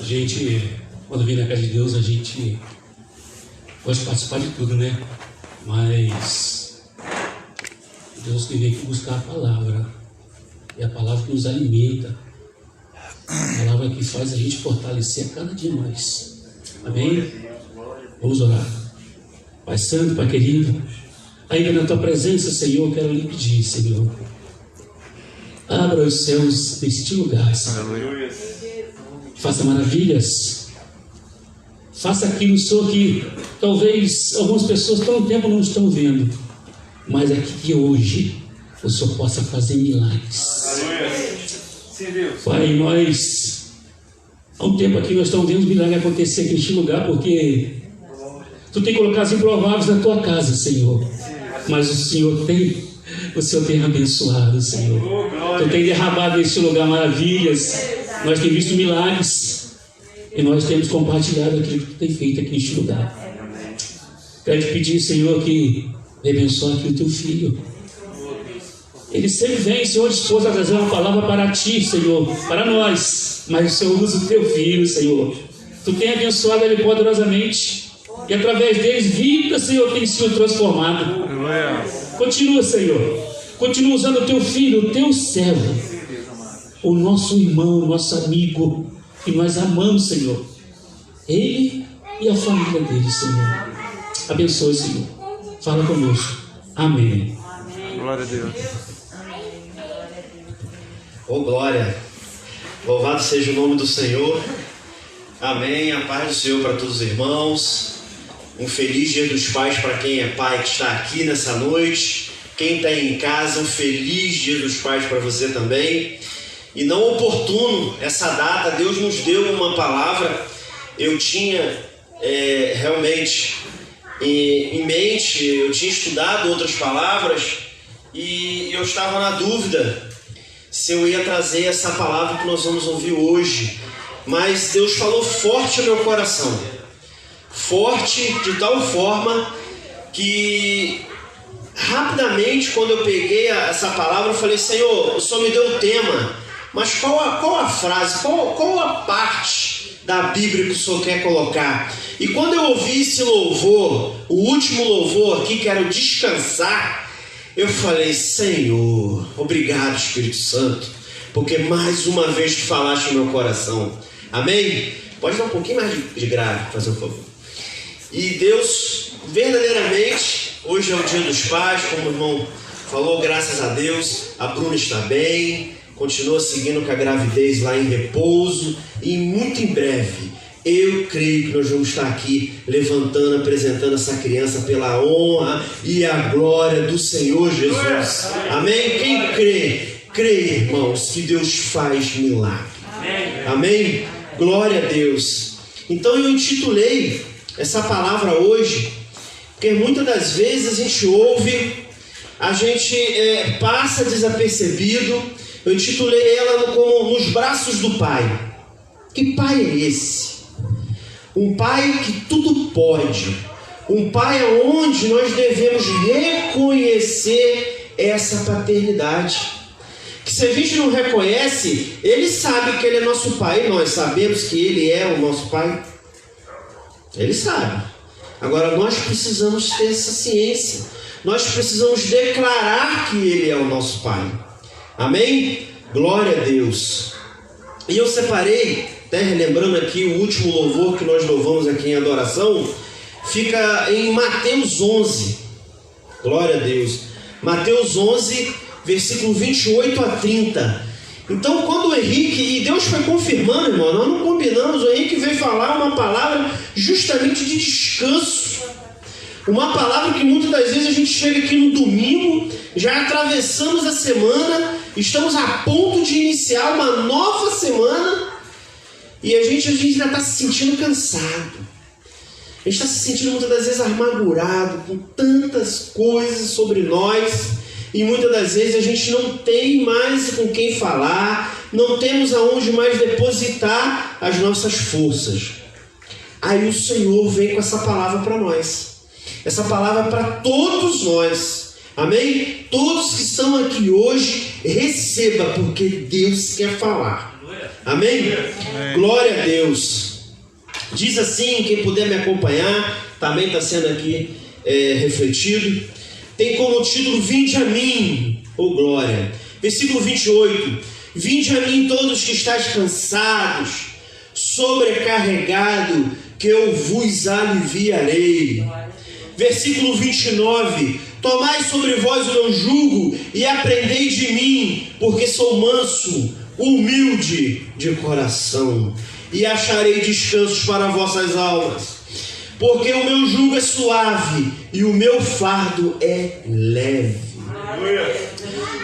gente, quando vem na casa de Deus, a gente pode participar de tudo, né? Mas Deus que vem aqui buscar a palavra. É a palavra que nos alimenta. A palavra que faz a gente fortalecer a cada dia mais. Amém? Vamos orar. Pai Santo, Pai querido, ainda na Tua presença, Senhor, quero lhe pedir, Senhor, abra os céus neste lugar, Senhor. Faça maravilhas. Faça aquilo, Senhor, que talvez algumas pessoas tão tempo não estão vendo, mas aqui que hoje o Senhor possa fazer milagres. Pai, nós há um tempo aqui nós estamos vendo milagres acontecer aqui neste lugar, porque Tu tem colocado os improváveis na Tua casa, Senhor. Mas o Senhor tem abençoado, Senhor. Tu tem derramado neste lugar maravilhas. Nós temos visto milagres e nós temos compartilhado aquilo que Tu tem feito aqui neste lugar. Quero te pedir, Senhor, que abençoe aqui o Teu filho. Ele sempre vem, Senhor, disposto a trazer uma palavra para Ti, Senhor, para nós. Mas o Senhor usa o Teu filho, Senhor. Tu tem abençoado ele poderosamente. E através deles, vida, Senhor, tem sido transformado. Continua, Senhor. Continua usando o Teu filho, o Teu servo, o nosso irmão, o nosso amigo, que nós amamos, Senhor. Ele e a família dele, Senhor. Abençoe, Senhor. Fala conosco. Amém. Glória a Deus. Oh, glória. Louvado seja o nome do Senhor. Amém. A paz do Senhor para todos os irmãos. Um feliz Dia dos Pais para quem é pai que está aqui nessa noite. Quem está em casa, um feliz Dia dos Pais para você também. E não oportuno essa data, Deus nos deu uma palavra. Eu tinha realmente em mente, eu tinha estudado outras palavras e eu estava na dúvida se eu ia trazer essa palavra que nós vamos ouvir hoje. Mas Deus falou forte no meu coração. Forte de tal forma que rapidamente, quando eu peguei essa palavra, eu falei: Senhor, o Senhor me deu o tema, mas qual a frase, qual a parte da Bíblia que o Senhor quer colocar? E quando eu ouvi esse louvor, o último louvor aqui, que era o descansar, eu falei: Senhor, obrigado, Espírito Santo, porque mais uma vez tu falaste no meu coração. Amém? Pode dar um pouquinho mais de grave, fazer um favor. E Deus, verdadeiramente, hoje é o Dia dos Pais, como o irmão falou, graças a Deus, a Bruna está bem, continua seguindo com a gravidez lá em repouso, e muito em breve, eu creio que nós vamos estar aqui levantando, apresentando essa criança pela honra e a glória do Senhor Jesus. Amém? Quem crê, irmãos, que Deus faz milagre. Amém? Glória a Deus. Então eu intitulei essa palavra hoje, porque muitas das vezes a gente ouve, a gente passa desapercebido. Eu intitulei ela como Nos Braços do Pai. Que pai é esse? Um pai que tudo pode. Um pai onde nós devemos reconhecer essa paternidade. Que se a gente não reconhece, ele sabe que ele é nosso pai, e nós sabemos que ele é o nosso pai. Ele sabe. Agora nós precisamos ter essa ciência. Nós precisamos declarar que ele é o nosso pai. Amém? Glória a Deus. E eu separei, até relembrando aqui o último louvor que nós louvamos aqui em adoração, fica em Mateus 11. Glória a Deus. Mateus 11, versículo 28 a 30. Então, quando o Henrique, e Deus foi confirmando, irmão, nós não combinamos, o Henrique veio falar uma palavra justamente de descanso. Uma palavra que muitas das vezes a gente chega aqui no domingo, já atravessamos a semana, estamos a ponto de iniciar uma nova semana, e a gente ainda está se sentindo cansado. A gente está se sentindo muitas das vezes amargurado, com tantas coisas sobre nós. E muitas das vezes a gente não tem mais com quem falar, não temos aonde mais depositar as nossas forças. Aí o Senhor vem com essa palavra para nós. Essa palavra é para todos nós. Amém? Todos que estão aqui hoje, receba, porque Deus quer falar. Amém? Glória a Deus. Diz assim, quem puder me acompanhar, também está sendo aqui refletido. Tem como título: Vinde a mim, ó glória. Versículo 28. Vinde a mim todos que estáis cansados, sobrecarregado, que eu vos aliviarei. Versículo 29. Tomai sobre vós o meu jugo e aprendei de mim, porque sou manso, humilde de coração, e acharei descansos para vossas almas. Porque o meu jugo é suave e o meu fardo é leve.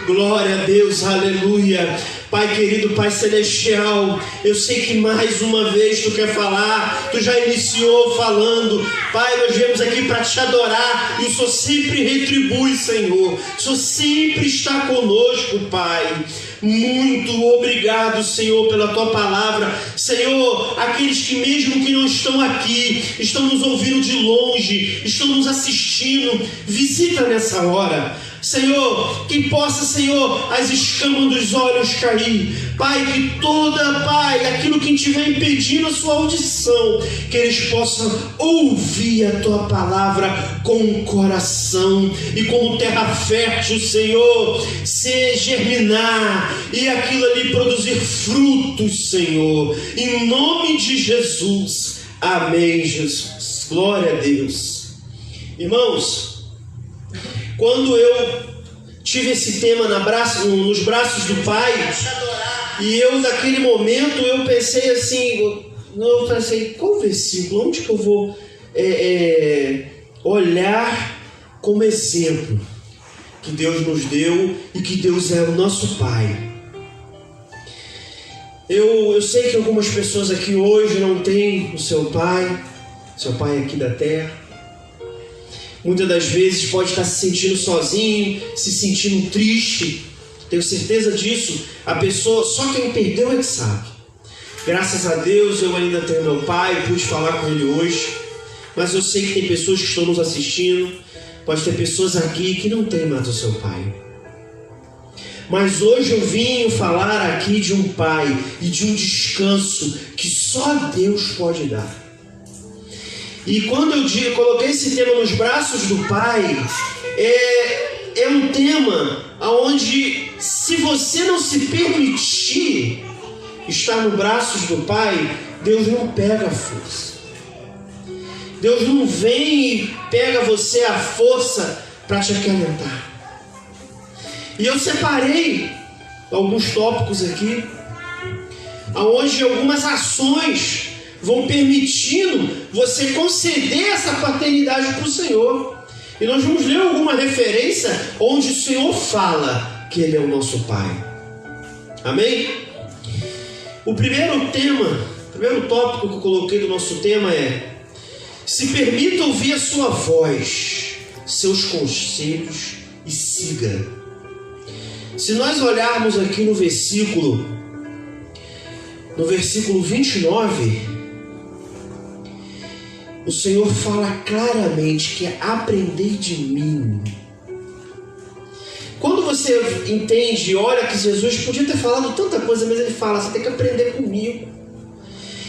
Glória a Deus, aleluia. Pai querido, Pai celestial, eu sei que mais uma vez Tu quer falar, Tu já iniciou falando. Pai, nós viemos aqui para Te adorar e o Senhor sempre retribui, Senhor. O Senhor sempre está conosco, Pai. Muito obrigado, Senhor, pela Tua palavra. Senhor, aqueles que mesmo que não estão aqui, estão nos ouvindo de longe, estão nos assistindo, visita nessa hora. Senhor, que possa, Senhor, as escamas dos olhos cair. Pai, que Pai, aquilo que estiver impedindo a sua audição, que eles possam ouvir a Tua palavra com o coração e como terra fértil, Senhor, se germinar e aquilo ali produzir frutos, Senhor, em nome de Jesus. Amém, Jesus. Glória a Deus. Irmãos, quando eu tive esse tema nos braços do Pai, e eu naquele momento eu pensei assim, qual versículo, onde que eu vou olhar como exemplo que Deus nos deu e que Deus é o nosso Pai. Eu sei que algumas pessoas aqui hoje não têm o seu pai aqui da terra. Muitas das vezes pode estar se sentindo sozinho, se sentindo triste. Tenho certeza disso. A pessoa, só quem perdeu é que sabe. Graças a Deus eu ainda tenho meu pai, pude falar com ele hoje. Mas eu sei que tem pessoas que estão nos assistindo. Pode ter pessoas aqui que não têm mais o seu pai. Mas hoje eu vim falar aqui de um pai e de um descanso que só Deus pode dar. E quando eu coloquei esse tema nos braços do Pai, é um tema onde, se você não se permitir estar nos braços do Pai, Deus não pega a força. Deus não vem e pega você a força para te acalentar. E eu separei alguns tópicos aqui, onde algumas ações vão permitindo você conceder essa paternidade para o Senhor. E nós vamos ler alguma referência onde o Senhor fala que Ele é o nosso Pai. Amém? O primeiro tópico que eu coloquei do nosso tema é: se permita ouvir a sua voz, seus conselhos e siga. Se nós olharmos aqui no versículo 29, o Senhor fala claramente que é aprender de mim. Quando você entende, olha que Jesus podia ter falado tanta coisa, mas Ele fala, você tem que aprender comigo.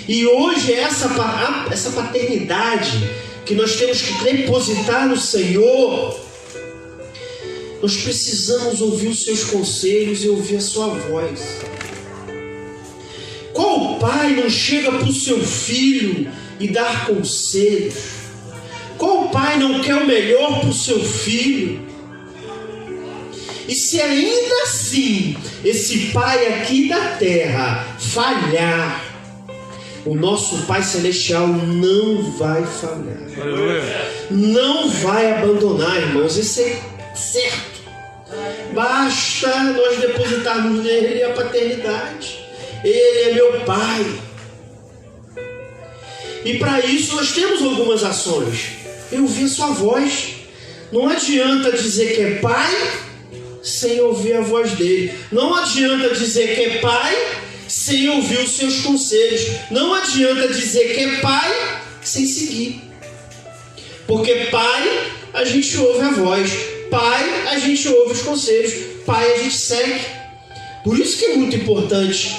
E hoje essa paternidade que nós temos que depositar no Senhor, nós precisamos ouvir os seus conselhos e ouvir a sua voz. Qual pai não chega para o seu filho e dar conselhos? Qual pai não quer o melhor para o seu filho? E se ainda assim esse pai aqui da terra falhar, o nosso Pai Celestial não vai falhar. Aleluia. Não vai abandonar, irmãos. Isso é certo. Basta nós depositarmos nele a paternidade. Ele é meu Pai. E para isso nós temos algumas ações. Eu ouvi a sua voz. Não adianta dizer que é pai sem ouvir a voz dele. Não adianta dizer que é pai sem ouvir os seus conselhos. Não adianta dizer que é pai sem seguir. Porque pai, a gente ouve a voz. Pai, a gente ouve os conselhos. Pai, a gente segue. Por isso que é muito importante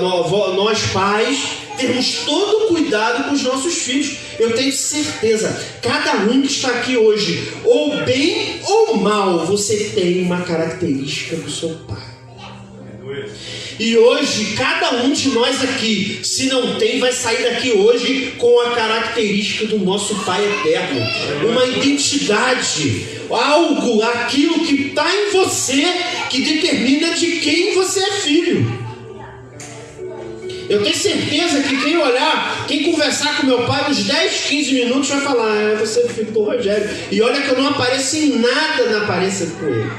nós pais termos todo o cuidado com os nossos filhos. Eu tenho certeza, cada um que está aqui hoje, ou bem ou mal, você tem uma característica do seu pai. E hoje, cada um de nós aqui, se não tem, vai sair daqui hoje com a característica do nosso Pai Eterno. Uma identidade, algo, aquilo que está em você, que determina de quem você é filho. Eu tenho certeza que quem olhar, quem conversar com meu pai uns 10, 15 minutos vai falar: você é filho do Rogério. E olha que eu não apareço em nada na aparência com ele.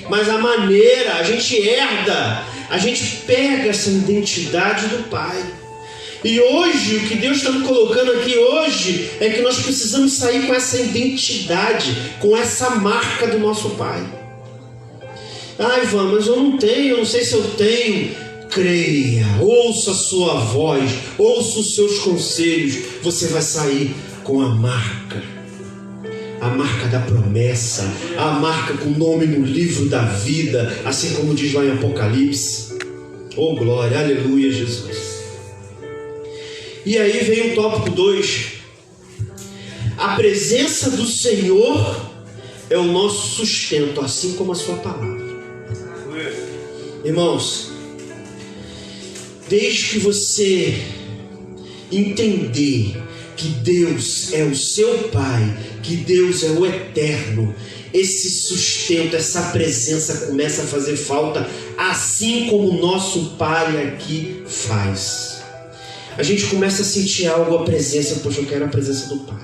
Mas a maneira, a gente herda, a gente pega essa identidade do pai. E hoje, o que Deus está me colocando aqui hoje, é que nós precisamos sair com essa identidade, com essa marca do nosso pai. Ah, Ivan, mas eu não tenho, eu não sei se eu tenho. Creia, ouça a sua voz, ouça os seus conselhos, você vai sair com a marca da promessa, a marca com o nome no livro da vida, assim como diz lá em Apocalipse. Oh glória, aleluia, Jesus. E aí vem o tópico 2. A presença do Senhor é o nosso sustento, assim como a sua palavra. Irmãos, desde que você entender que Deus é o seu Pai, que Deus é o Eterno, esse sustento, essa presença começa a fazer falta, assim como o nosso Pai aqui faz. A gente começa a sentir algo, a presença. Poxa, eu quero a presença do Pai.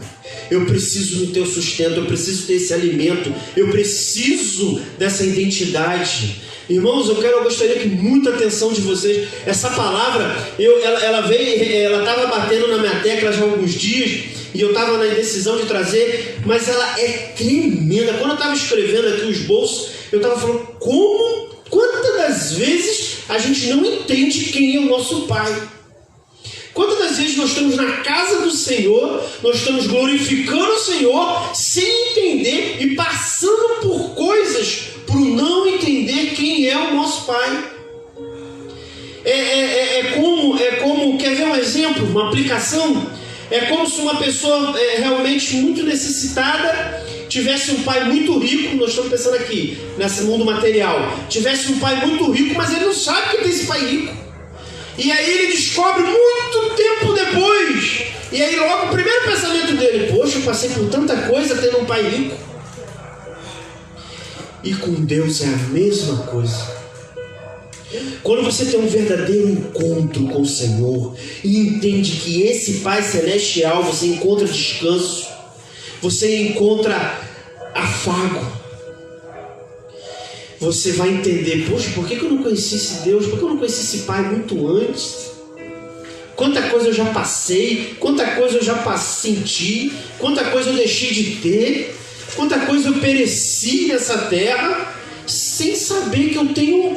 Eu preciso do teu sustento, eu preciso ter esse alimento, eu preciso dessa identidade. Irmãos, eu gostaria que muita atenção de vocês. Essa palavra, ela estava batendo na minha tecla já há alguns dias, e eu estava na indecisão de trazer, mas ela é tremenda. Quando eu estava escrevendo aqui os bolsos, eu estava falando quantas das vezes a gente não entende quem é o nosso Pai. Quantas das vezes nós estamos na casa do Senhor, nós estamos glorificando o Senhor, sem entender e passando por coisas por não entender quem é o nosso Pai. É como, quer ver um exemplo, uma aplicação? É como se uma pessoa realmente muito necessitada tivesse um pai muito rico. Nós estamos pensando aqui, nesse mundo material. Tivesse um pai muito rico, mas ele não sabe que tem esse pai rico. E aí ele descobre muito tempo depois. E aí logo o primeiro pensamento dele: poxa, eu passei por tanta coisa tendo um pai rico. E com Deus é a mesma coisa. Quando você tem um verdadeiro encontro com o Senhor e entende que esse Pai Celestial, você encontra descanso, você encontra afago, você vai entender: poxa, por que eu não conheci esse Deus? Por que eu não conheci esse Pai muito antes? Quanta coisa eu já passei, quanta coisa eu já senti, quanta coisa eu deixei de ter, quanta coisa eu pereci nessa terra, sem saber que eu tenho um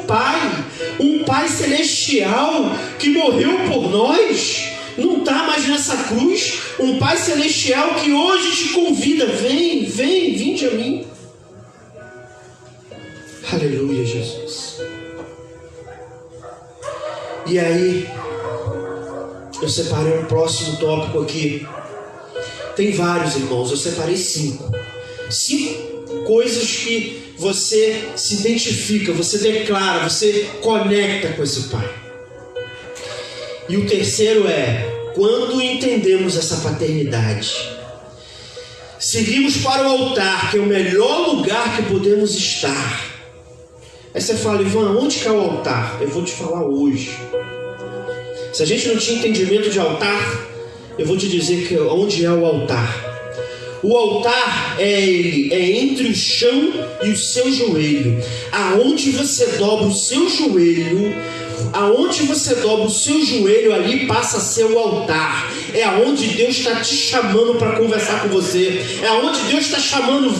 Pai Celestial que morreu por nós, não está mais nessa cruz, um Pai Celestial que hoje te convida: vinde a mim. Aleluia, Jesus. E aí, eu separei um próximo tópico aqui. Tem vários, irmãos, eu separei 5 coisas que você se identifica, você declara, você conecta com esse Pai. E o terceiro é: quando entendemos essa paternidade, seguimos para o altar, que é o melhor lugar que podemos estar. Aí você fala: Ivan, onde que é o altar? Eu vou te falar hoje. Se a gente não tinha entendimento de altar, eu vou te dizer que onde é o altar. O altar é entre o chão e o seu joelho. Aonde você dobra o seu joelho, ali passa a ser o altar. É aonde Deus está te chamando para conversar com você. É aonde Deus está chamando: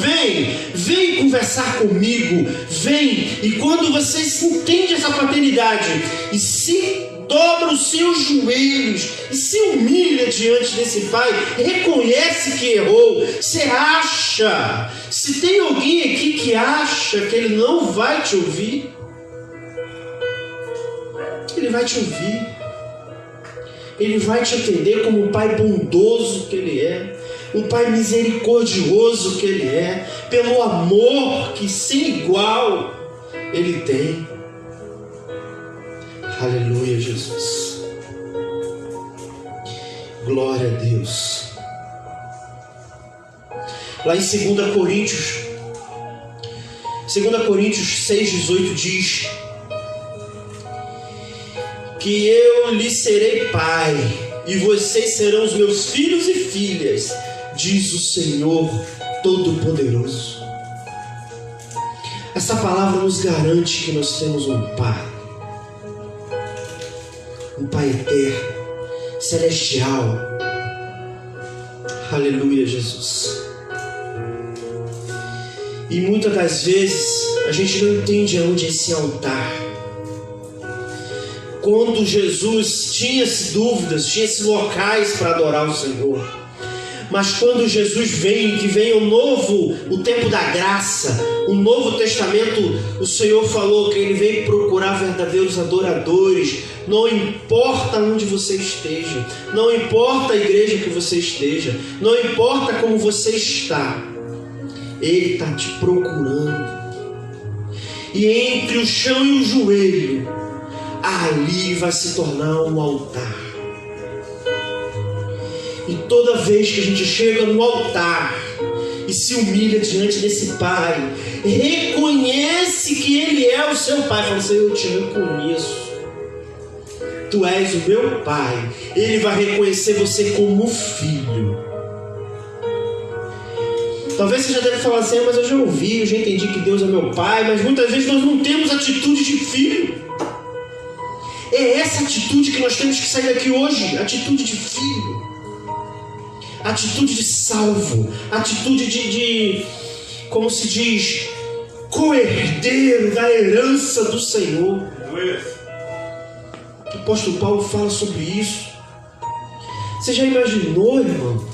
vem conversar comigo, vem. E quando você entende essa paternidade e se dobra os seus joelhos e se humilha diante desse Pai, reconhece que errou, você acha, se tem alguém aqui que acha que Ele não vai te ouvir, Ele vai te ouvir. Ele vai te atender como um Pai bondoso que Ele é. Um Pai misericordioso que Ele é. Pelo amor que sem igual Ele tem. Aleluia, Jesus. Glória a Deus. Lá em 2 Coríntios 6,18 diz que eu lhe serei pai e vocês serão os meus filhos e filhas, diz o Senhor Todo-Poderoso. Essa palavra nos garante que nós temos um Pai eterno, celestial. Aleluia, Jesus. E muitas das vezes a gente não entende aonde é esse altar. Quando Jesus tinha dúvidas, tinha esses locais para adorar o Senhor. Mas quando Jesus vem, que vem o tempo da graça, o Novo Testamento, o Senhor falou que Ele veio procurar verdadeiros adoradores. Não importa onde você esteja, não importa a igreja que você esteja, não importa como você está, Ele está te procurando. E entre o chão e o joelho, ali vai se tornar um altar. E toda vez que a gente chega no altar e se humilha diante desse Pai, reconhece que Ele é o seu Pai, fala assim: eu te reconheço, Tu és o meu Pai. Ele vai reconhecer você como filho. Talvez você já deve falar assim: mas eu já ouvi, eu já entendi que Deus é meu Pai. Mas muitas vezes nós não temos atitude de filho. É essa atitude que nós temos que sair daqui hoje. Atitude de filho, atitude de salvo, atitude de como se diz, co-herdeiro da herança do Senhor. O apóstolo Paulo fala sobre isso. Você já imaginou, irmão?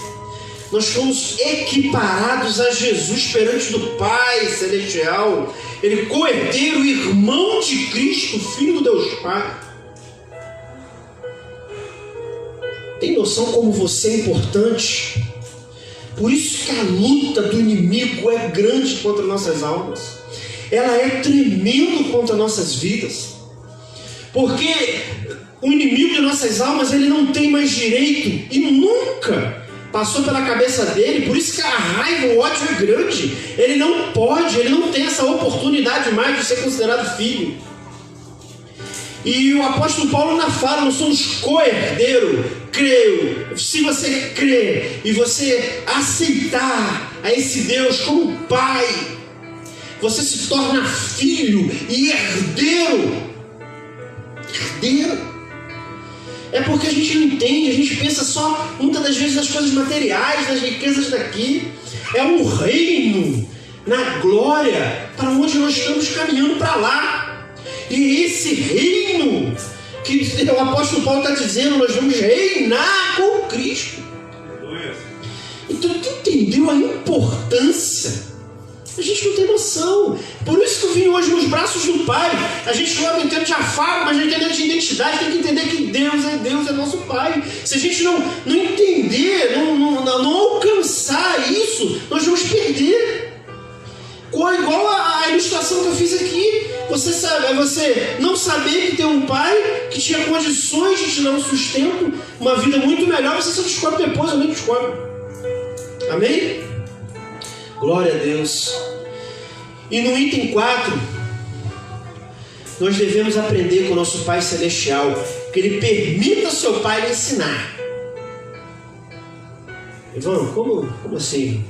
Nós fomos equiparados a Jesus perante do Pai Celestial. Ele co-herdeiro, irmão de Cristo, Filho do Deus Pai. Tem noção como você é importante? Por isso que a luta do inimigo é grande contra nossas almas. Ela é tremendo contra nossas vidas. Porque o inimigo de nossas almas, ele não tem mais direito e nunca passou pela cabeça dele. Por isso que a raiva, o ódio é grande. Ele não pode, ele não tem essa oportunidade mais de ser considerado filho. E o apóstolo Paulo ainda fala: nós somos co-herdeiro. Creio. Se você crer e você aceitar a esse Deus como Pai, você se torna filho e herdeiro. Herdeiro. É porque a gente não entende, a gente pensa só, muitas das vezes, nas coisas materiais, nas riquezas daqui. É um reino na glória para onde nós estamos caminhando para lá. E esse reino que o apóstolo Paulo está dizendo, nós vamos reinar com Cristo. Então tu entendeu a importância? A gente não tem noção. Por isso que eu vim hoje nos braços do Pai. A gente não entende de afago, mas a gente entende de identidade. Tem que entender que Deus é nosso Pai. Se a gente não entender, não alcançar isso, nós vamos perder. Igual a ilustração que eu fiz aqui. Você sabe, é você não saber que tem um Pai que tinha condições de te dar um sustento, uma vida muito melhor. Você só descobre depois, alguém descobre. Amém? Glória a Deus. E no item 4, nós devemos aprender com o nosso Pai Celestial que Ele permita ao seu Pai lhe ensinar. Ivan, como assim?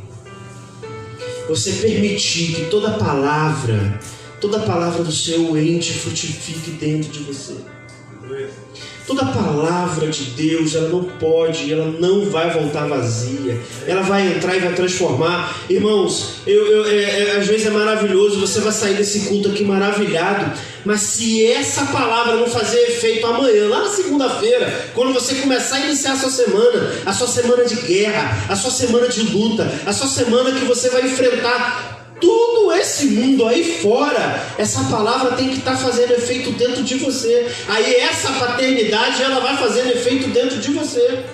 Você permitir que toda palavra do seu ente frutifique dentro de você. Toda palavra de Deus, ela não vai voltar vazia. Ela vai entrar e vai transformar. Irmãos, às vezes é maravilhoso, você vai sair desse culto aqui maravilhado, mas se essa palavra não fazer efeito amanhã, lá na segunda-feira, quando você começar a iniciar a sua semana de guerra, a sua semana de luta, a sua semana que você vai enfrentar Tudo esse mundo aí fora, essa palavra tem que estar fazendo efeito dentro de você. Aí essa paternidade, ela vai fazendo efeito dentro de você.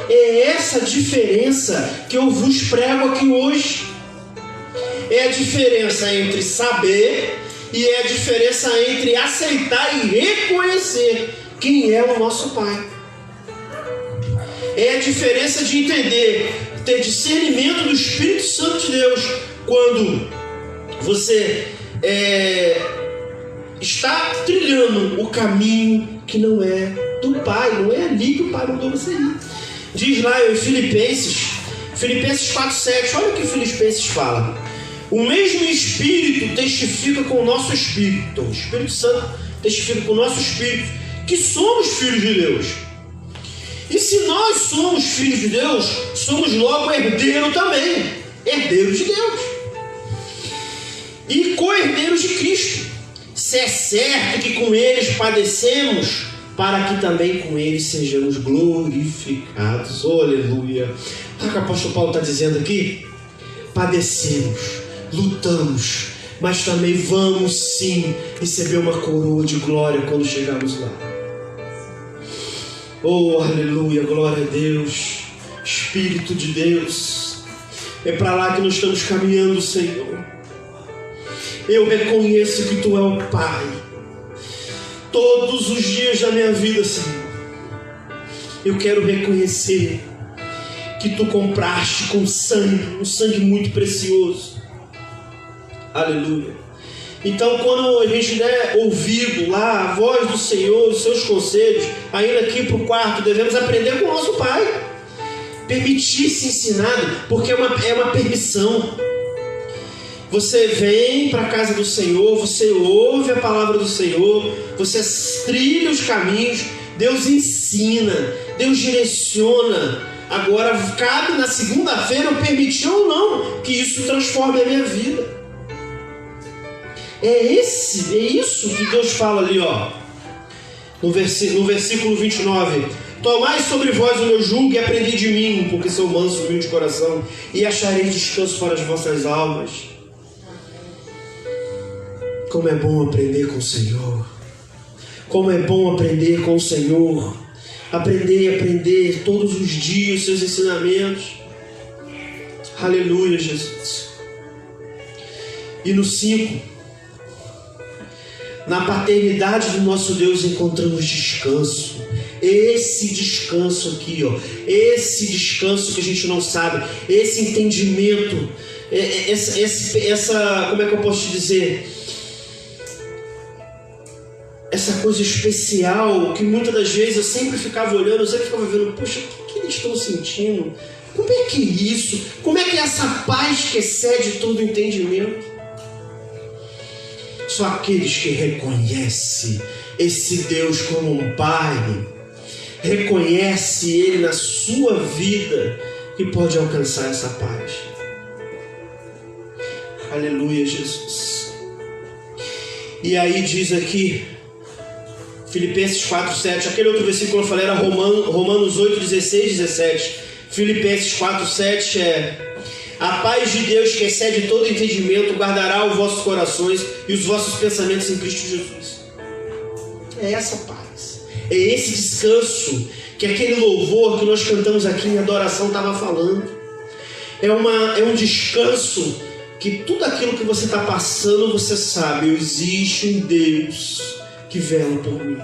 É essa diferença que eu vos prego aqui hoje. É a diferença entre saber e é a diferença entre aceitar e reconhecer quem é o nosso Pai. É a diferença de entender, ter discernimento do Espírito Santo de Deus quando você está trilhando o caminho que não é do Pai, não é ali que o Pai mandou você ir. Diz lá em Filipenses 4,7, olha o que Filipenses fala. O mesmo Espírito testifica com o nosso Espírito, então, o Espírito Santo testifica com o nosso Espírito, que somos filhos de Deus. E se nós somos filhos de Deus, somos logo herdeiros também, herdeiros de Deus. E co-herdeiros de Cristo. Se é certo que com eles padecemos, para que também com eles sejamos glorificados. Oh, aleluia. Olha o que o apóstolo Paulo está dizendo aqui. Padecemos, lutamos, mas também vamos sim receber uma coroa de glória quando chegarmos lá. Oh, aleluia, glória a Deus, Espírito de Deus. É para lá que nós estamos caminhando, Senhor. Eu reconheço que Tu é o Pai. Todos os dias da minha vida, Senhor, eu quero reconhecer que Tu compraste com sangue, um sangue muito precioso. Aleluia. Então, quando a gente der ouvido lá a voz do Senhor, os seus conselhos, ainda aqui para o quarto, devemos aprender com o nosso Pai. Permitir-se ensinado, porque é uma permissão. Você vem para a casa do Senhor, você ouve a palavra do Senhor, você trilha os caminhos, Deus ensina, Deus direciona. Agora, cabe na segunda-feira eu permitir ou não que isso transforme a minha vida. É isso que Deus fala ali, ó, no versículo 29. Tomai sobre vós o meu jugo e aprendi de mim, porque sou manso e humilde de coração, e acharei descanso para as vossas almas. Como é bom aprender com o Senhor. Como é bom aprender com o Senhor. Aprender todos os dias seus ensinamentos. Aleluia, Jesus. E no 5, na paternidade do nosso Deus encontramos descanso. Esse descanso aqui, ó, esse descanso que a gente não sabe, esse entendimento, essa, como é que eu posso te dizer? Essa coisa especial que muitas das vezes eu sempre ficava olhando, eu sempre ficava vendo, poxa, o que eles estão sentindo? Como é que é isso? Como é que é essa paz que excede todo entendimento? Só aqueles que reconhecem esse Deus como um Pai, reconhece Ele na sua vida, que pode alcançar essa paz. Aleluia, Jesus. E aí diz aqui, Filipenses 4,7, aquele outro versículo que eu falei era Romanos 8, 16, 17. Filipenses 4,7 é: a paz de Deus que excede todo entendimento guardará os vossos corações e os vossos pensamentos em Cristo Jesus. É essa paz, é esse descanso que aquele louvor que nós cantamos aqui em adoração estava falando. É um descanso que tudo aquilo que você está passando, você sabe, existe um Deus que vela por mim.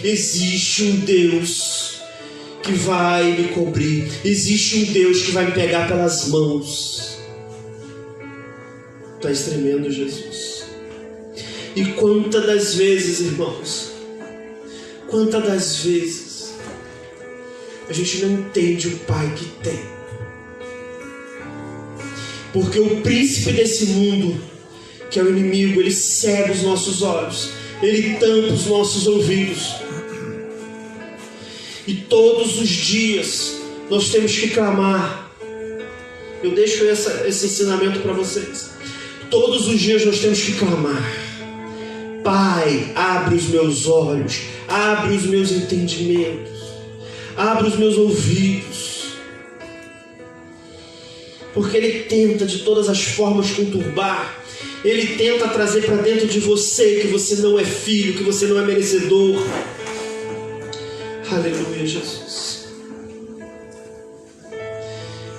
Existe um Deus que vai me cobrir. Existe um Deus que vai me pegar pelas mãos. Está tremendo, Jesus. E quantas das vezes, irmãos, quantas das vezes a gente não entende o Pai que tem. Porque o príncipe desse mundo, que é o inimigo, ele cega os nossos olhos, ele tampa os nossos ouvidos. E todos os dias nós temos que clamar. Eu deixo esse ensinamento para vocês. Todos os dias nós temos que clamar: Pai, abre os meus olhos, abre os meus entendimentos, abre os meus ouvidos. porque ele tenta de todas as formas conturbar. Ele tenta trazer para dentro de você que você não é filho, que você não é merecedor. Aleluia, Jesus.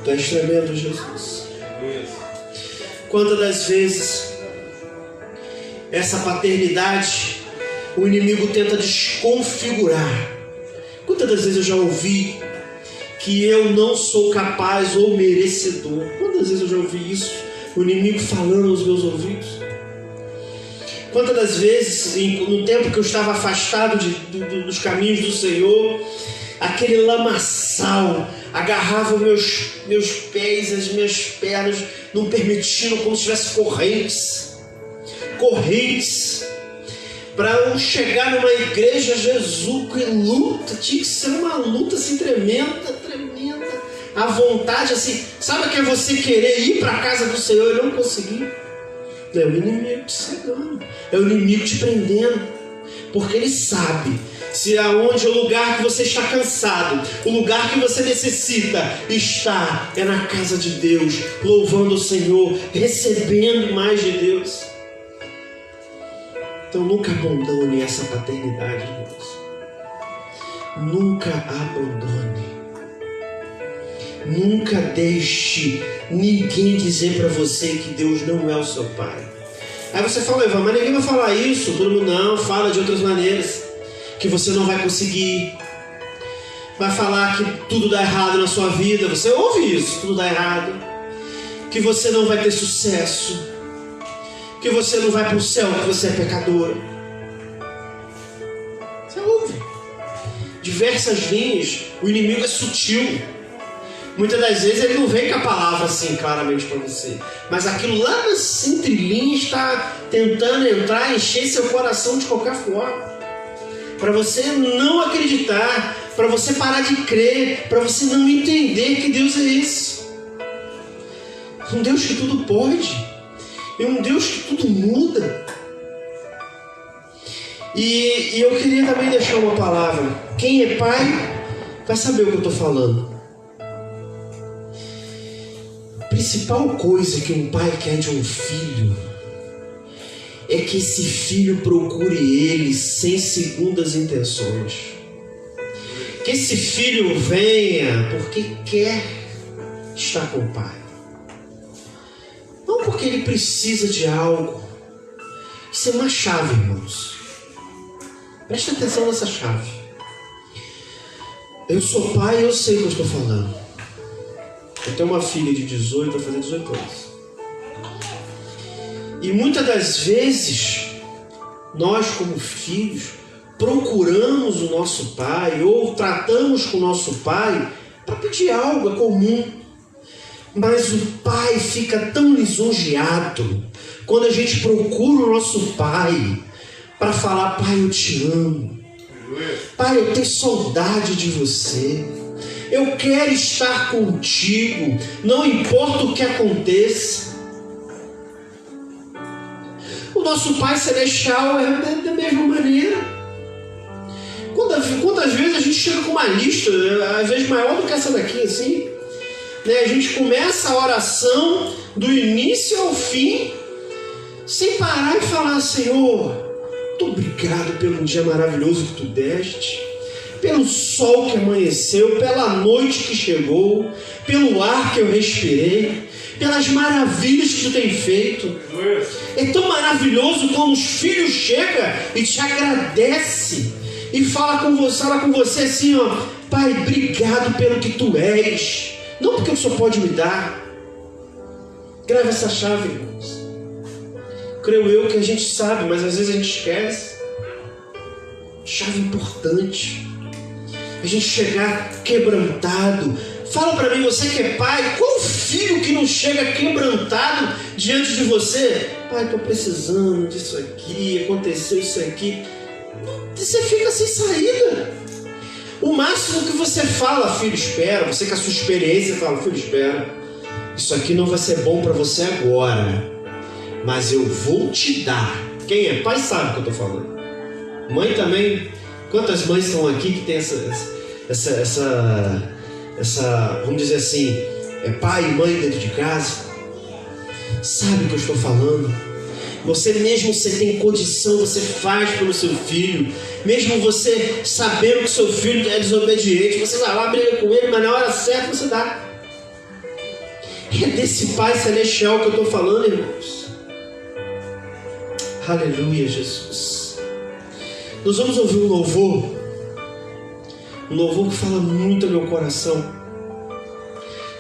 Tu és tremendo, Jesus. Quantas das vezes essa paternidade o inimigo tenta desconfigurar? Quantas das vezes eu já ouvi que eu não sou capaz ou merecedor? Quantas vezes eu já ouvi isso? O inimigo falando aos meus ouvidos. Quantas das vezes, no tempo que eu estava afastado dos caminhos do Senhor, aquele lamaçal agarrava meus pés, as minhas pernas, não permitindo, como se tivesse correntes, para eu chegar numa igreja, Jesus, que luta, tinha que ser uma luta assim tremenda, a vontade assim, sabe que é você querer ir para a casa do Senhor e não conseguir? É o inimigo te cegando, é o inimigo te prendendo, porque ele sabe, se aonde o lugar que você está cansado, o lugar que você necessita estar, é na casa de Deus, louvando o Senhor, recebendo mais de Deus. Então nunca abandone essa paternidade, irmãos. Nunca abandone. Nunca deixe ninguém dizer para você que Deus não é o seu pai. Aí você fala, Eva, mas ninguém vai falar isso. Todo mundo não, fala de outras maneiras. Que você não vai conseguir. Vai falar que tudo dá errado na sua vida. Você ouve isso, tudo dá errado. Que você não vai ter sucesso. Que você não vai para o céu, que você é pecadora. Você ouve. Diversas linhas. O inimigo é sutil. Muitas das vezes ele não vem com a palavra assim claramente para você, mas aquilo lá nas entrelinhas está tentando entrar, encher seu coração de qualquer forma, para você não acreditar, para você parar de crer, para você não entender que Deus é esse. Um Deus que tudo pode, é um Deus que tudo muda. E eu queria também deixar uma palavra. Quem é pai vai saber o que eu estou falando. A principal coisa que um pai quer de um filho é que esse filho procure ele sem segundas intenções. Que esse filho venha porque quer estar com o pai. Não porque ele precisa de algo. Isso é uma chave, irmãos. Preste atenção nessa chave. Eu sou pai e eu sei o que eu estou falando. Eu tenho uma filha de 18, vai fazer 18 anos. E muitas das vezes, nós como filhos, procuramos o nosso pai, ou tratamos com o nosso pai, para pedir algo, é comum. Mas o pai fica tão lisonjeado, quando a gente procura o nosso pai, para falar, pai, eu te amo. Pai, eu tenho saudade de você. Eu quero estar contigo, não importa o que aconteça. O nosso Pai Celestial é da mesma maneira. Quantas vezes a gente chega com uma lista, às vezes maior do que essa daqui, assim, né? A gente começa a oração do início ao fim, sem parar e falar, Senhor, muito obrigado pelo dia maravilhoso que tu deste, pelo sol que amanheceu, pela noite que chegou, pelo ar que eu respirei, pelas maravilhas que tu tem feito. É tão maravilhoso quando os filhos chegam e te agradecem e fala com você assim, ó, Pai, obrigado pelo que tu és, não porque o Senhor pode me dar. Grava essa chave, irmãos. Creio eu que a gente sabe, mas às vezes a gente esquece. Chave importante. A gente chegar quebrantado. Fala para mim, você que é pai, qual filho que não chega quebrantado diante de você? Pai, estou precisando disso aqui, aconteceu isso aqui. Você fica sem saída. O máximo que você fala, filho, espera. Você com a sua experiência fala, filho, espera. Isso aqui não vai ser bom para você agora, mas eu vou te dar. Quem é pai sabe o que eu estou falando. Mãe também. Quantas mães estão aqui que tem essa, vamos dizer assim, é pai e mãe dentro de casa, sabe o que eu estou falando. Você mesmo sem ter condição, você faz pelo seu filho. Mesmo você sabendo que seu filho é desobediente, você vai lá, briga com ele, mas na hora certa você dá. É desse Pai Celestial que eu estou falando, irmãos. Aleluia, Jesus. Nós vamos ouvir um louvor que fala muito ao meu coração,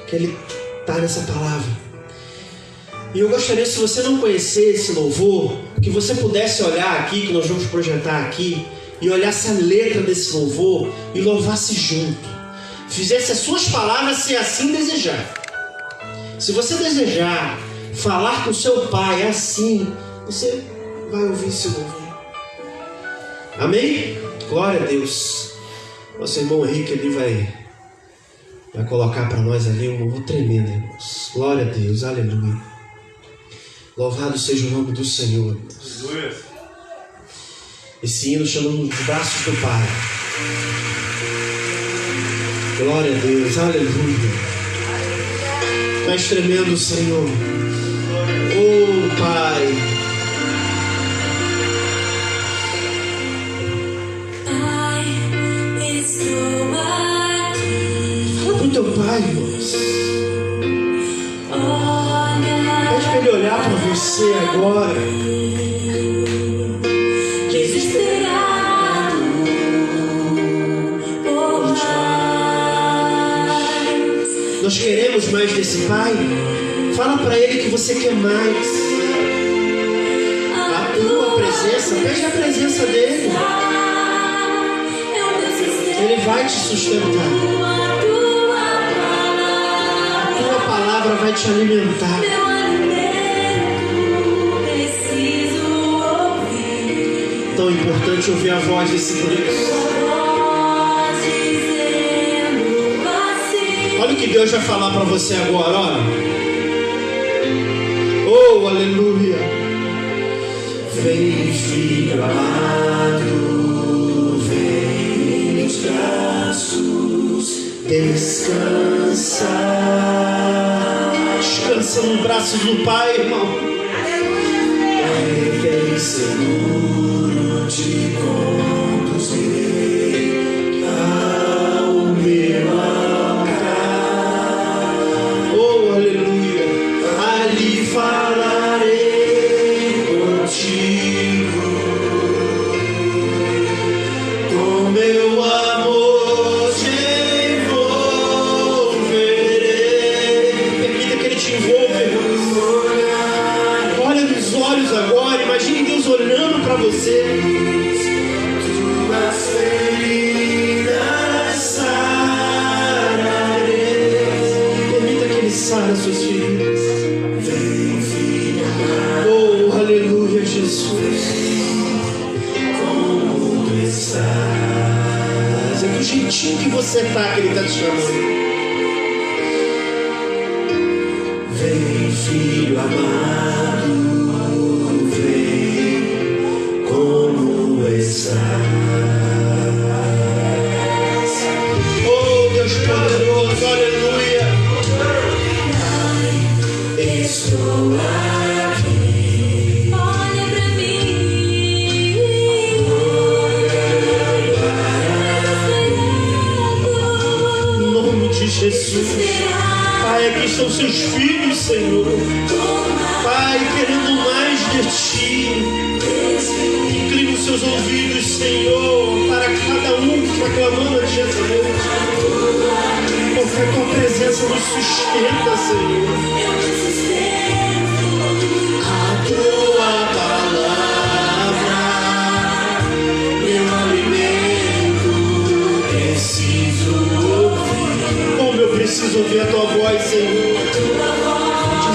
que ele está nessa palavra. E eu gostaria, se você não conhecer esse louvor, que você pudesse olhar aqui, que nós vamos projetar aqui, e olhasse a letra desse louvor e louvasse junto. Fizesse as suas palavras se assim desejar. Se você desejar falar com seu pai assim, você vai ouvir esse louvor. Amém? Glória a Deus. Nosso irmão Henrique ali vai colocar para nós ali um louvor tremendo, irmãos. Glória a Deus, aleluia. Louvado seja o nome do Senhor. Esse hino chamamos os braços do Pai. Glória a Deus, aleluia. Tu és tremendo, Senhor. Oh, Pai. Fala pro teu Pai, irmãos. Pede para Ele olhar para você agora. Desesperado por mais. Nós queremos mais desse Pai. Fala para Ele que você quer mais. A tua presença, pede a presença dEle. Ele vai te sustentar. A tua palavra vai te alimentar. Tão importante ouvir a voz desse Deus. Olha o que Deus vai falar para você agora, olha. Oh, aleluia. Vem, filho amado, vem nos braços, descansa. Descansa nos braços do Pai, irmão. Vem seguro, te conduzirei ao meu altar. Oh, aleluia. Ali falarei contigo, com meu amor te envolverei. Permita que Ele te envolva, irmão. Olha nos olhos agora, imagine Deus olhando para você. Tuas feridas sararei. Permita que Ele sare as suas feridas. Vem, filho. Oh, aleluia, Jesus. Como tu estás? É do jeitinho que você está que Ele está te chamando. Vem, filho amado, vem como estás. Oh, Deus poderoso, aleluia. Estou aqui. Olha pra mim. Em nome de Jesus. Pai, aqui estão seus filhos, Senhor. Pai, querendo mais de Ti. Inclina os seus ouvidos, Senhor, para cada um que está clamando a Ti essa noite. Porque a Tua presença nos sustenta, Senhor. A Tua palavra, meu alimento, preciso ouvir. Como eu preciso ouvir a Tua voz, Senhor.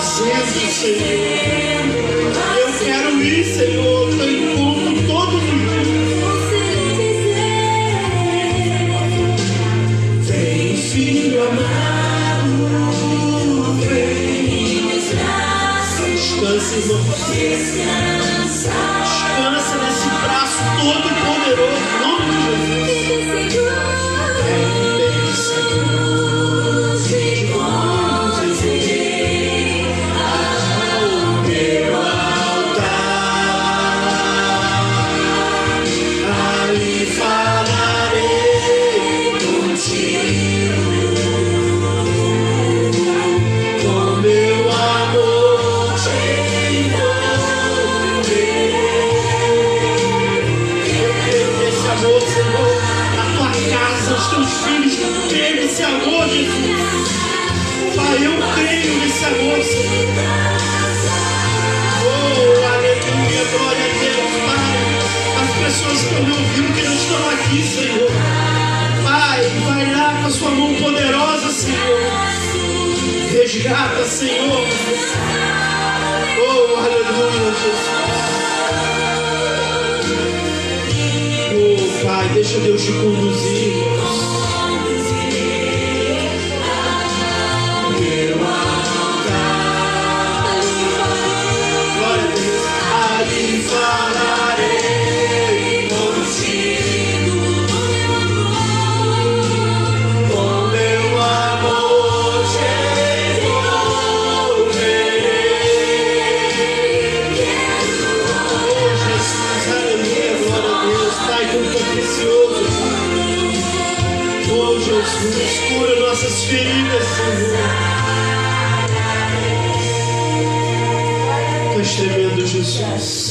Dizendo, Senhor, eu quero ir, Senhor, ao Teu encontro todo dia. Vem, filho amado, vem. Descanse, irmão. Descansa nesse braço todo poderoso, em nome de Jesus. Vem, Senhor. graça aos teus filhos. Crê nesse amor, Jesus. Pai, eu creio nesse amor, Senhor. Oh, aleluia, glória a Deus, Pai. As pessoas que eu me ouviram que não estão aqui, Senhor. Pai, vai lá com a sua mão poderosa, Senhor. Resgata, Senhor. Oh, aleluia, Jesus. Oh, Pai, deixa Deus te conduzir. Glória a Deus. Ali falarei contigo, com meu amor te envolverei. Oh, Jesus, aleluia, glória a Deus. Pai, como é precioso. Oh, Jesus, cura nossas feridas, Senhor. Tu és tremendo, Jesus.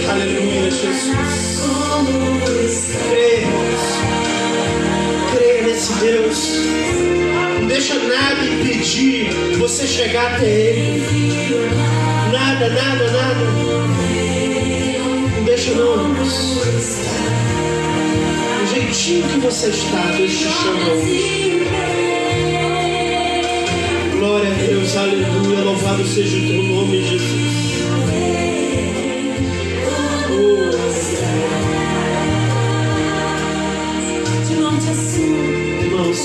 Aleluia, Jesus. Creia nesse Deus. Não deixa nada impedir você chegar até Ele. Nada, nada, nada. Não deixa não, irmãos. Do jeitinho que você está, Deus te chama hoje. Glória a Deus, aleluia, louvado seja o teu nome, Jesus. Irmãos,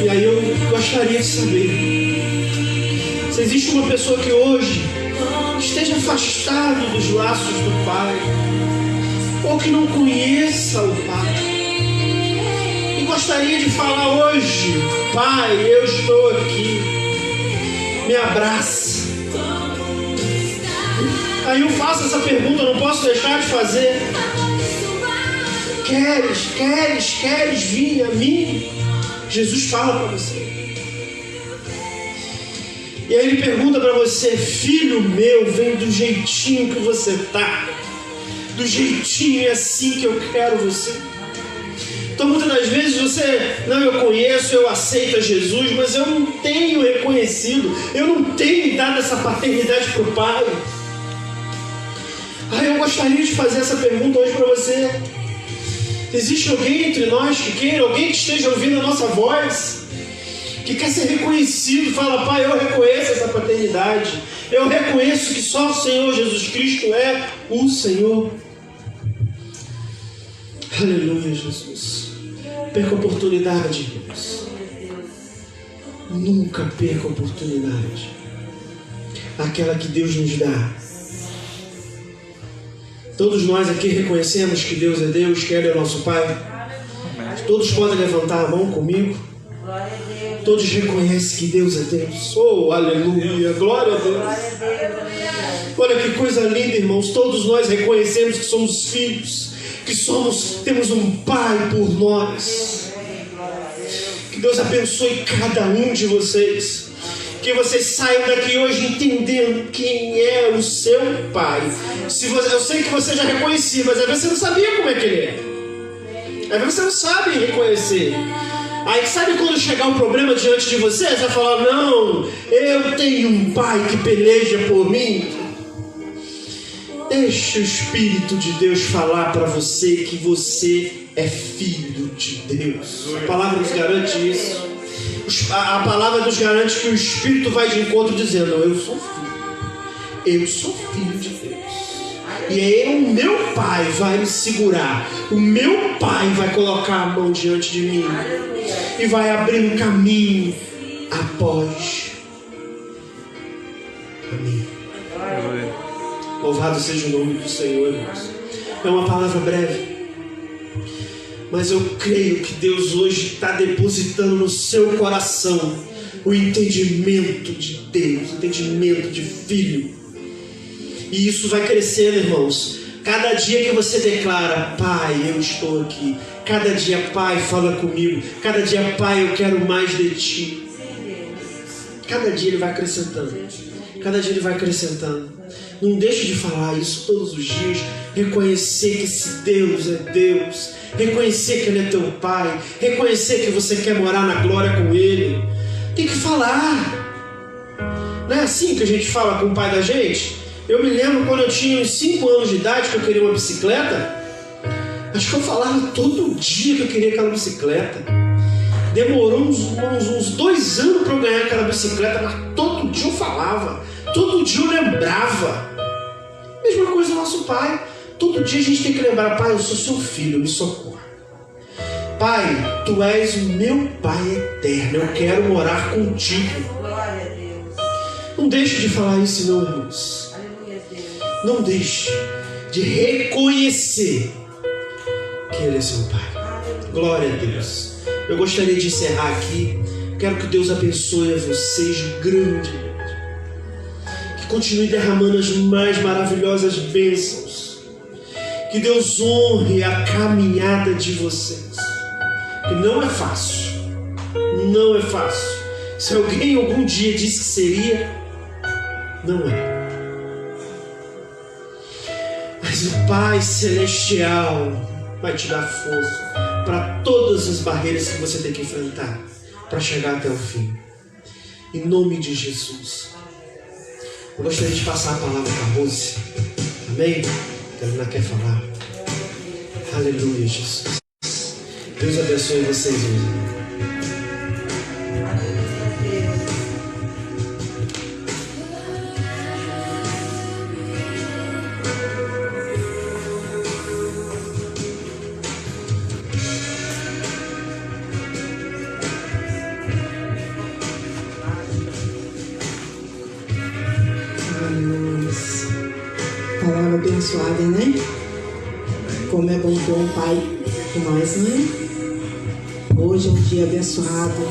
e aí eu gostaria de saber se existe uma pessoa que hoje esteja afastado dos laços do Pai, ou que não conheça o Pai, e gostaria de falar hoje: Pai, eu estou aqui, me abraça. Aí eu faço essa pergunta, eu não posso deixar de fazer. Queres vir a mim? Jesus fala para você. E aí ele pergunta para você: filho meu, vem do jeitinho que você está, do jeitinho, é assim que eu quero você. Então muitas das vezes você: não, eu conheço, eu aceito a Jesus, mas eu não tenho reconhecido, eu não tenho dado essa paternidade para o Pai. Aí eu gostaria de fazer essa pergunta hoje para você. Existe alguém entre nós que queira, alguém que esteja ouvindo a nossa voz, que quer ser reconhecido? Fala: Pai, eu reconheço essa paternidade, eu reconheço que só o Senhor Jesus Cristo é o Senhor. Aleluia, Jesus. Perca a oportunidade, irmãos. Nunca perca a oportunidade. Aquela que Deus nos dá. Todos nós aqui reconhecemos que Deus é Deus, que Ele é nosso Pai. Todos podem levantar a mão comigo. Todos reconhecem que Deus é Deus. Oh, aleluia, glória a Deus. Olha que coisa linda, irmãos. Todos nós reconhecemos que somos filhos, que temos um Pai por nós. Que Deus abençoe cada um de vocês. Que vocês saiam daqui hoje entendendo quem é o seu Pai. Eu sei que você já reconhecia, mas às vezes você não sabia como é que Ele é. Às vezes você não sabe reconhecer. Aí sabe quando chegar um problema diante de você, você vai falar: não, eu tenho um Pai que peleja por mim. Deixa o Espírito de Deus falar para você que você é filho de Deus. A palavra nos garante isso. A palavra nos garante que o Espírito vai de encontro dizendo: eu sou filho. Eu sou filho de Deus. E aí o meu Pai vai me segurar. O meu Pai vai colocar a mão diante de mim e vai abrir um caminho após a mim. Louvado seja o nome do Senhor, irmãos. É uma palavra breve, mas eu creio que Deus hoje está depositando no seu coração o entendimento de Deus, o entendimento de filho. E isso vai crescendo, irmãos. Cada dia que você declara: Pai, eu estou aqui. Cada dia: Pai, fala comigo. Cada dia: Pai, eu quero mais de Ti. Cada dia Ele vai acrescentando. Cada dia Ele vai acrescentando. Não deixe de falar isso todos os dias. reconhecer que esse Deus é Deus, reconhecer que Ele é teu Pai, reconhecer que você quer morar na glória com Ele. Tem que falar. Não é assim que a gente fala com o pai da gente? Eu me lembro quando eu tinha uns 5 anos de idade que eu queria uma bicicleta. Acho que eu falava todo dia que eu queria aquela bicicleta. Demorou uns 2 anos para eu ganhar aquela bicicleta, mas todo dia eu falava, todo dia eu lembrava. Mesma coisa do nosso pai. Todo dia a gente tem que lembrar: Pai, eu sou seu filho, me socorra. Pai, tu és o meu Pai eterno, eu quero morar contigo. Não deixe de falar isso, não, irmãos. Não deixe de reconhecer que Ele é seu Pai. Glória a Deus. Eu gostaria de encerrar aqui. Quero que Deus abençoe a vocês grandemente. Que continue derramando as mais maravilhosas bênçãos. Que Deus honre a caminhada de vocês. Que não é fácil. Não é fácil. Se alguém algum dia disse que seria, não é. Mas o Pai Celestial vai te dar força para todas as barreiras que você tem que enfrentar para chegar até o fim. Em nome de Jesus. Eu gostaria de passar a palavra para a Rose. Amém? Ela quer falar. Aleluia, Jesus. Deus abençoe vocês hoje. Palavra abençoada, né? Como é bom ter um Pai com nós, né? Hoje é um dia abençoado,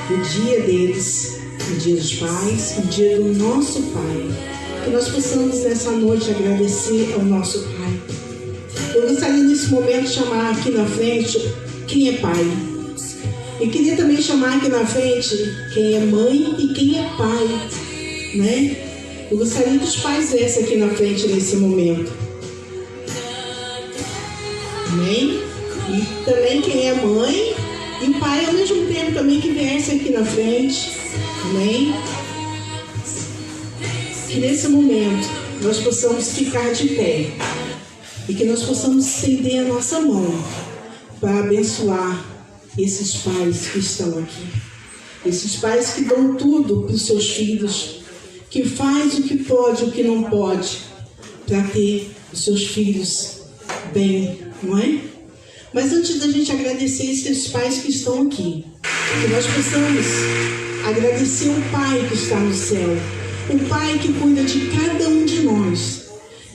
o dia deles, o dia dos pais, o dia do nosso Pai. Que nós possamos nessa noite agradecer ao nosso Pai. Eu gostaria nesse momento de chamar aqui na frente quem é pai. E queria também chamar aqui na frente quem é mãe e quem é pai, né? Eu gostaria que os pais viessem aqui na frente nesse momento. Amém? E também quem é mãe e o pai ao mesmo tempo também que viesse aqui na frente. Amém? Que nesse momento nós possamos ficar de pé e que nós possamos estender a nossa mão para abençoar esses pais que estão aqui. Esses pais que dão tudo para os seus filhos, que faz o que pode, o que não pode, para ter os seus filhos bem, não é? Mas antes da gente agradecer esses pais que estão aqui, que nós possamos agradecer o Pai que está no céu, o Pai que cuida de cada um de nós,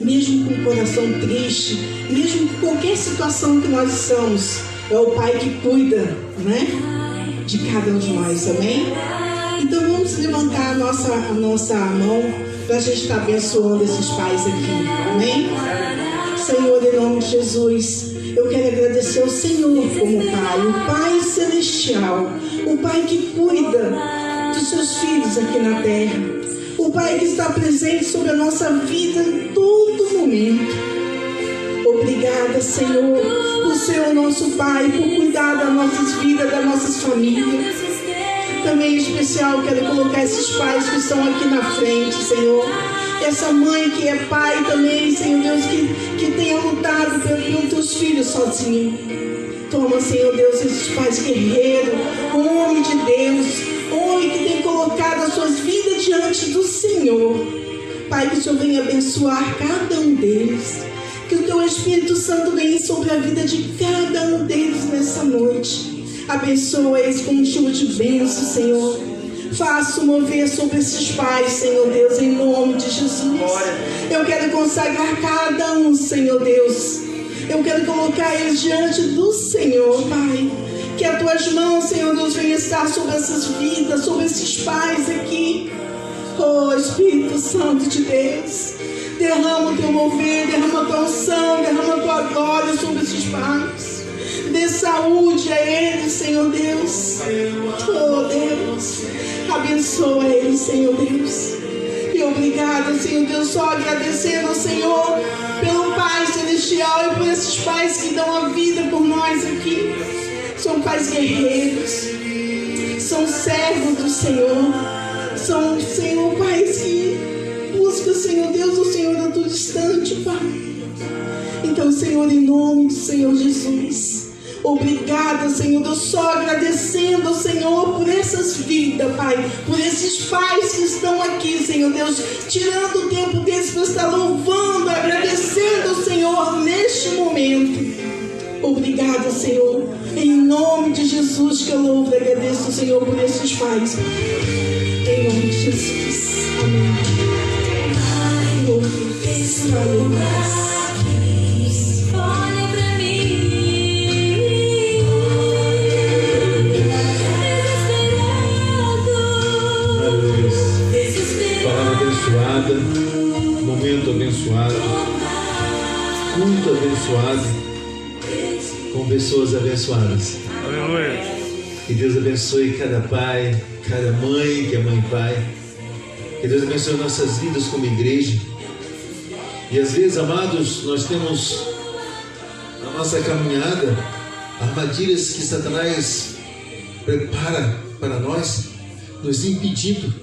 mesmo com o coração triste, mesmo com qualquer situação que nós estamos, é o Pai que cuida, né? De cada um de nós, amém? Então vamos levantar a nossa mão para a gente estar abençoando esses pais aqui, amém? Senhor, em nome de Jesus, eu quero agradecer ao Senhor como Pai, o Pai Celestial, o Pai que cuida dos seus filhos aqui na terra, o Pai que está presente sobre a nossa vida em todo momento. Obrigada, Senhor, por ser o nosso Pai, por cuidar das nossas vidas, das nossas famílias. Também em especial quero colocar esses pais que estão aqui na frente, Senhor. Essa mãe que é pai também, Senhor Deus, que tenha lutado pelos teus filhos sozinho. Toma, Senhor Deus, esses pais guerreiros, homem de Deus, homem que tem colocado as suas vidas diante do Senhor. Pai, que o Senhor venha abençoar cada um deles. Que o teu Espírito Santo venha sobre a vida de cada um deles nessa noite. Abençoa eles com um chuva de bênção, Senhor. Faça mover sobre esses pais, Senhor Deus, em nome de Jesus. Eu quero consagrar cada um, Senhor Deus. Eu quero colocar eles diante do Senhor, Pai. Que as tuas mãos, Senhor Deus, venham estar sobre essas vidas, sobre esses pais aqui. Oh, Espírito Santo de Deus, derrama o teu mover, derrama a tua unção, derrama a tua glória sobre esses pais. Dê saúde a eles, Senhor Deus. Oh, Deus, abençoa eles, Senhor Deus. E obrigado. obrigada, Senhor Deus, só agradecendo ao Senhor pelo Pai Celestial e por esses pais que dão a vida por nós aqui. São pais guerreiros, são servos do Senhor, são, Senhor, pais que buscam, Senhor Deus, o Senhor a todo instante, Pai. Então, Senhor, em nome do Senhor Jesus, obrigada, Senhor Deus, só agradecendo ao Senhor por essas vidas, Pai, por esses pais que estão aqui, Senhor Deus, tirando o tempo deles para estar louvando, agradecendo ao Senhor neste momento. Obrigada, Senhor, em nome de Jesus que eu louvo e agradeço, Senhor, por esses pais. Em nome de Jesus. Amém. Olha pra mim, desesperado. Palavra abençoada, momento abençoado, culto abençoado, com pessoas abençoadas. Aleluia. Que Deus abençoe cada pai, cada mãe que é mãe e pai. Que Deus abençoe nossas vidas como igreja. E às vezes, amados, nós temos na nossa caminhada armadilhas que Satanás prepara para nós, nos impedindo,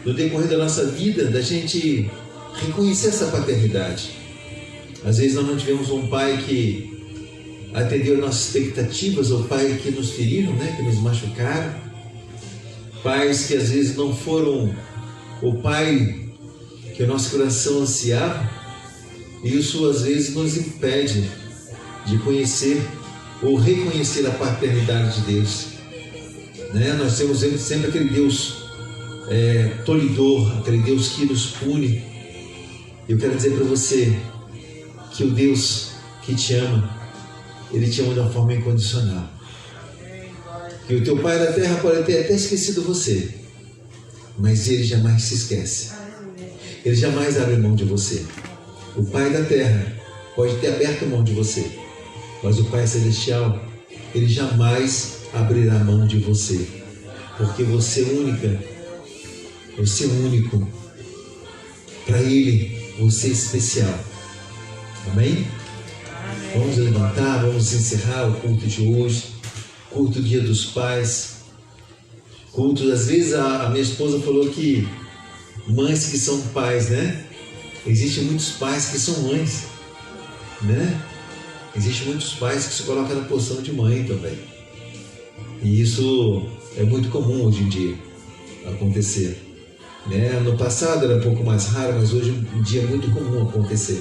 no decorrer da nossa vida, da gente reconhecer essa paternidade. Às vezes nós não tivemos um pai que atendeu nossas expectativas, ou pai que nos feriram, que nos machucaram. Pais que às vezes não foram o pai que o nosso coração ansiava. E isso às vezes nos impede de conhecer ou reconhecer a paternidade de Deus. Nós temos sempre aquele Deus tolhidor, aquele Deus que nos pune. Eu quero dizer para você que o Deus que te ama, Ele te ama de uma forma incondicional. Que o teu pai da terra pode ter até esquecido você, mas Ele jamais se esquece. Ele jamais abre mão de você. O pai da terra pode ter aberto mão de você, mas o Pai Celestial, Ele jamais abrirá mão de você, porque você é única, você é único. Para Ele, você é especial. Amém? Vamos levantar, vamos encerrar o culto de hoje, culto Dia dos Pais. Culto, às vezes a minha esposa falou que mães que são pais, Existem muitos pais que são mães, Existem muitos pais que se colocam na posição de mãe também. E isso é muito comum hoje em dia acontecer. No passado era um pouco mais raro, mas hoje em dia é muito comum acontecer.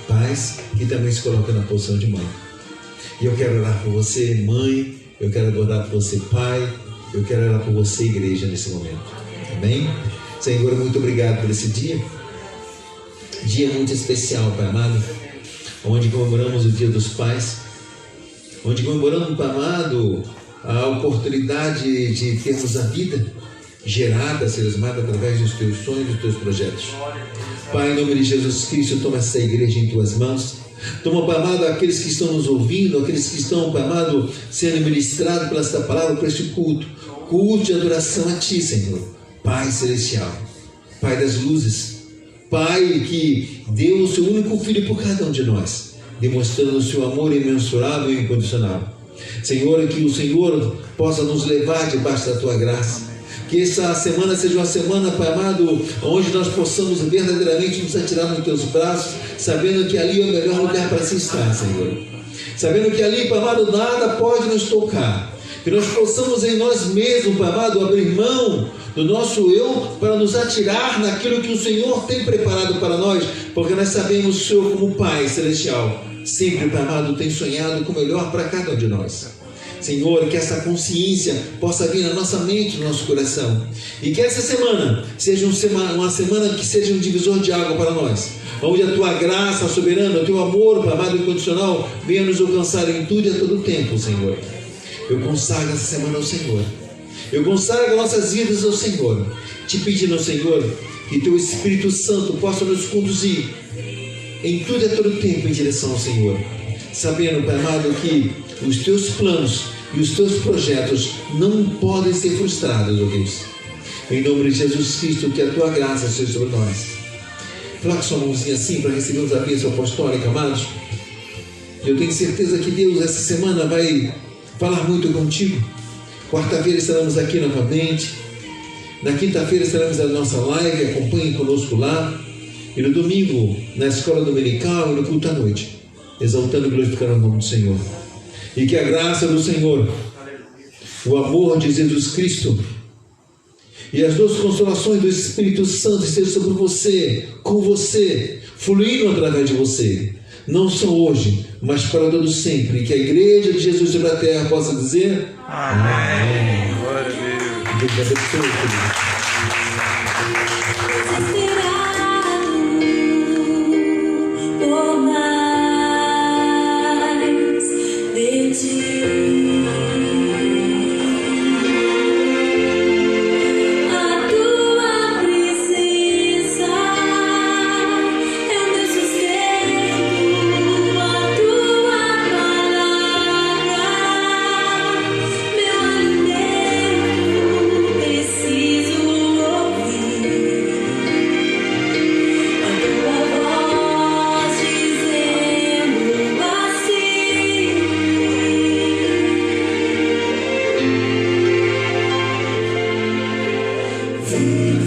Pais que também se colocam na posição de mãe. E eu quero orar por você, mãe. Eu quero orar por você, pai. Eu quero orar por você, igreja, nesse momento. Amém? Senhor, muito obrigado por esse dia. Dia muito especial, Pai amado, onde comemoramos o Dia dos Pais, onde comemoramos, Pai amado, a oportunidade de termos a vida gerada, selecionada através dos teus sonhos e dos teus projetos. Pai, em nome de Jesus Cristo, toma essa igreja em tuas mãos. Toma, Pai amado, aqueles que estão nos ouvindo, aqueles que estão, Pai amado, sendo ministrados pela esta palavra, por este culto de adoração a Ti, Senhor, Pai Celestial, Pai das luzes, Pai que deu o seu único Filho por cada um de nós, demonstrando o seu amor imensurável e incondicional. Senhor, que o Senhor possa nos levar debaixo da Tua graça. Que essa semana seja uma semana, Pai amado, onde nós possamos verdadeiramente nos atirar nos Teus braços, sabendo que ali é o melhor lugar para se estar, Senhor. Sabendo que ali, Pai amado, nada pode nos tocar. Que nós possamos em nós mesmos, Pai amado, abrir mão do nosso eu para nos atirar naquilo que o Senhor tem preparado para nós, porque nós sabemos que o Senhor, como Pai Celestial, sempre, Pai amado, tem sonhado com o melhor para cada um de nós. Senhor, que essa consciência possa vir na nossa mente, no nosso coração, e que essa semana seja uma semana que seja um divisor de água para nós, onde a Tua graça soberana, o Teu amor, Pai amado, incondicional, venha nos alcançar em tudo e a todo tempo, Senhor. Eu consagro essa semana ao Senhor. Eu consagro nossas vidas ao Senhor, te pedindo, Senhor, que Teu Espírito Santo possa nos conduzir em tudo e a todo tempo em direção ao Senhor, sabendo, Pai amado, que os Teus planos e os Teus projetos não podem ser frustrados, ó Deus. Em nome de Jesus Cristo, que a tua graça seja sobre nós. Coloque sua mãozinha assim para recebermos a bênção apostólica, amados. Eu tenho certeza que Deus essa semana vai falar muito contigo. Quarta-feira estaremos aqui novamente. Na quinta-feira estaremos na nossa live, acompanhem conosco lá. E no domingo, na escola dominical e no culto à noite, exaltando e glorificando o nome do Senhor. E que a graça do Senhor, o amor de Jesus Cristo e as duas consolações do Espírito Santo estejam sobre você, com você, fluindo através de você, não só hoje, mas para todo sempre. E que a igreja de Jesus sobre a terra possa dizer amém. Glória a Deus. Deus abençoe, querido. Por mais de ti.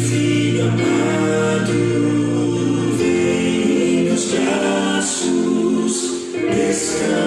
Filho amado, vem nos braços, descansa.